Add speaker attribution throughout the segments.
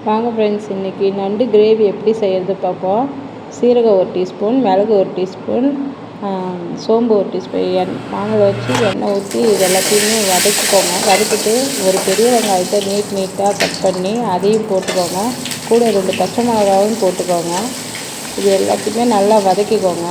Speaker 1: வாங்க ஃப்ரெண்ட்ஸ், இன்றைக்கி நண்டு கிரேவி எப்படி செய்கிறது பார்ப்போம். சீரகம் 1 டீஸ்பூன், மிளகு 1 டீஸ்பூன், சோம்பு 1 டீஸ்பூன், வானல் வச்சு எண்ணெய் ஊற்றி இது எல்லாத்தையுமே வதக்கிக்கோங்க. வதக்கிட்டு ஒரு பெரிய வெங்காயத்தை நீட்டாக கட் பண்ணி அதையும் போட்டுக்கோங்க. கூட 2 பச்சை மிளகாவும் போட்டுக்கோங்க. இது எல்லாத்தையுமே நல்லா வதக்கிக்கோங்க.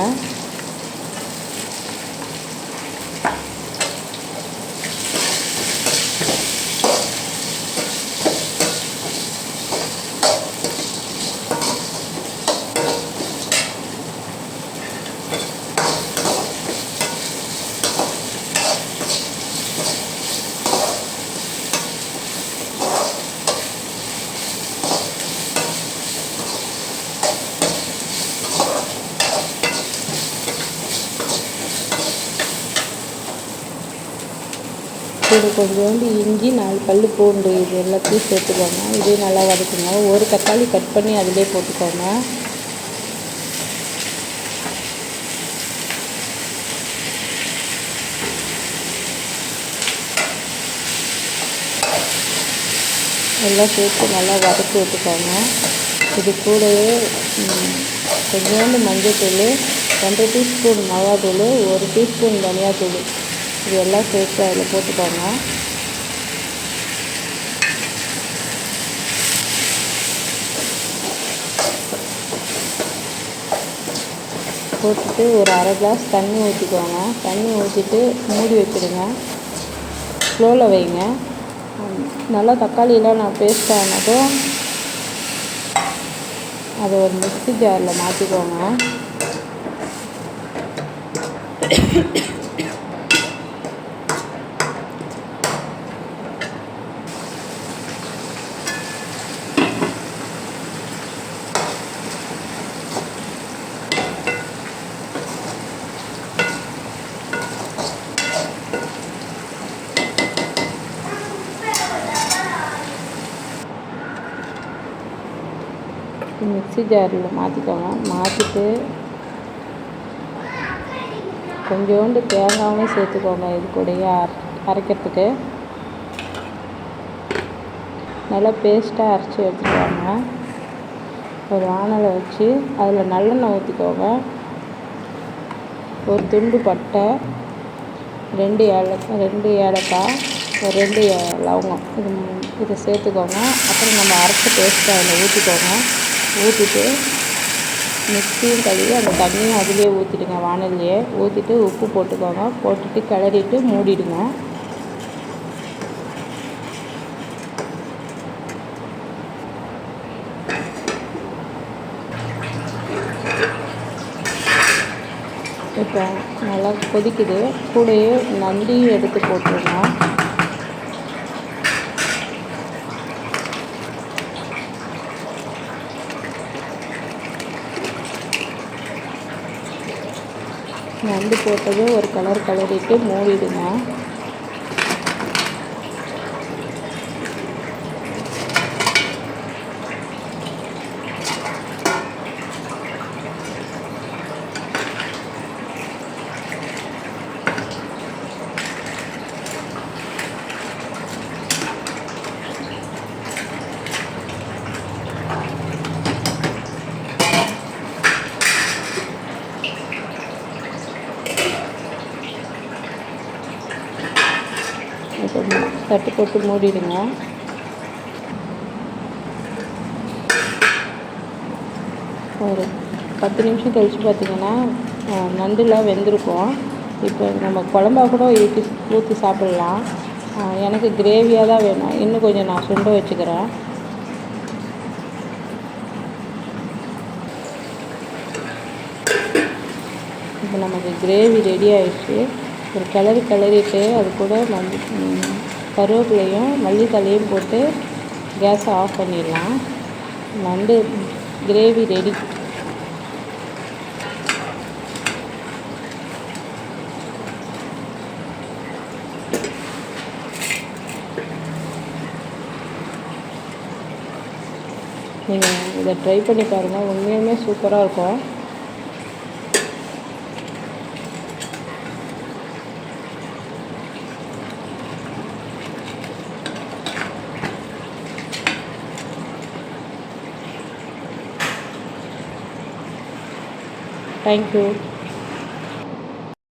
Speaker 1: இது கொஞ்சோண்டு இஞ்சி, 4 பல் பூண்டு இது எல்லாத்தையும் சேர்த்துக்கோங்க. இதையும் நல்லா வதக்குங்க. ஒரு தக்காளி கட் பண்ணி அதிலே போட்டுக்கோங்க. எல்லாம் சேர்த்து நல்லா வதக்கி விட்டுக்கோங்க. இது கூடவே கொஞ்சோண்டு மஞ்சள்தூள், 2 டீஸ்பூன் மிளகாத்தூள், 1 டீஸ்பூன் தனியாத்தூள் இது எல்லாம் சேர்த்து அதில் போட்டுக்கோங்க. போட்டுட்டு ஒரு அரை கிளாஸ் தண்ணி ஊற்றிக்கோங்க. தண்ணி ஊற்றிட்டு மூடி வச்சுடுங்க. ஸ்லோவில் வைங்க. நல்லா தக்காளியெல்லாம் நான் பேஸ்ட் ஆனதும் அதை ஒரு மிக்ஸி ஜாரில் மாற்றிக்கோங்க. மிக்ஸி ஜாரில் மாற்றிக்கோங்க. மாற்றிட்டு கொஞ்சோண்டு தேங்காயும் சேர்த்துக்கோங்க. இது கூடயே அரைக்கிறதுக்கு நல்லா பேஸ்ட்டாக அரைச்சி எடுத்துக்கோங்க. ஒரு வானலை வச்சு அதில் நல்லெண்ணெய் ஊற்றிக்கோங்க. ஒரு துண்டு பட்டை, 2 ஏலக்காய், ஒரு 2 லவங்கம் இதை சேர்த்துக்கோங்க. அப்புறம் நம்ம அரைச்ச பேஸ்ட்டை அதில் ஊற்றிக்கோங்க. ஊற்றிட்டு மிக்ஸியும் கழுவி அந்த தண்ணியும் அதிலே ஊற்றிடுங்க. வானல்லையே ஊற்றிட்டு உப்பு போட்டுக்கோங்க. போட்டுட்டு கிளறிட்டு மூடிடுங்க. இப்போ நல்லா கொதிக்குது. கூடயே நண்டையும் எடுத்து போட்டுருங்க. நண்டு போட்டது ஒரு கலரிட்டு மூடிடுங்க. இப்போ தட்டு போட்டு மூடிடுங்க. ஒரு 10 நிமிஷம் கழித்து பார்த்திங்கன்னா நண்டுலாம் வெந்திருக்கும். இப்போ நம்ம குழம்பா கூட ஊற்றி சாப்பிட்லாம். எனக்கு கிரேவியாக தான் வேணும். இன்னும் கொஞ்சம் நான் சுண்ட வச்சுக்கிறேன். இப்போ நமக்கு கிரேவி ரெடி ஆகிடுச்சு. ஒரு கிளறிட்டு அது கூட கருவேப்பிலையும் மல்லித்தழையும் போட்டு கேஸை ஆஃப் பண்ணிடலாம். நண்டு கிரேவி ரெடி. நீங்கள் இதை ட்ரை பண்ணி பாருங்கள். உண்மையுமே சூப்பராக இருக்கும். தேங்க்யூ.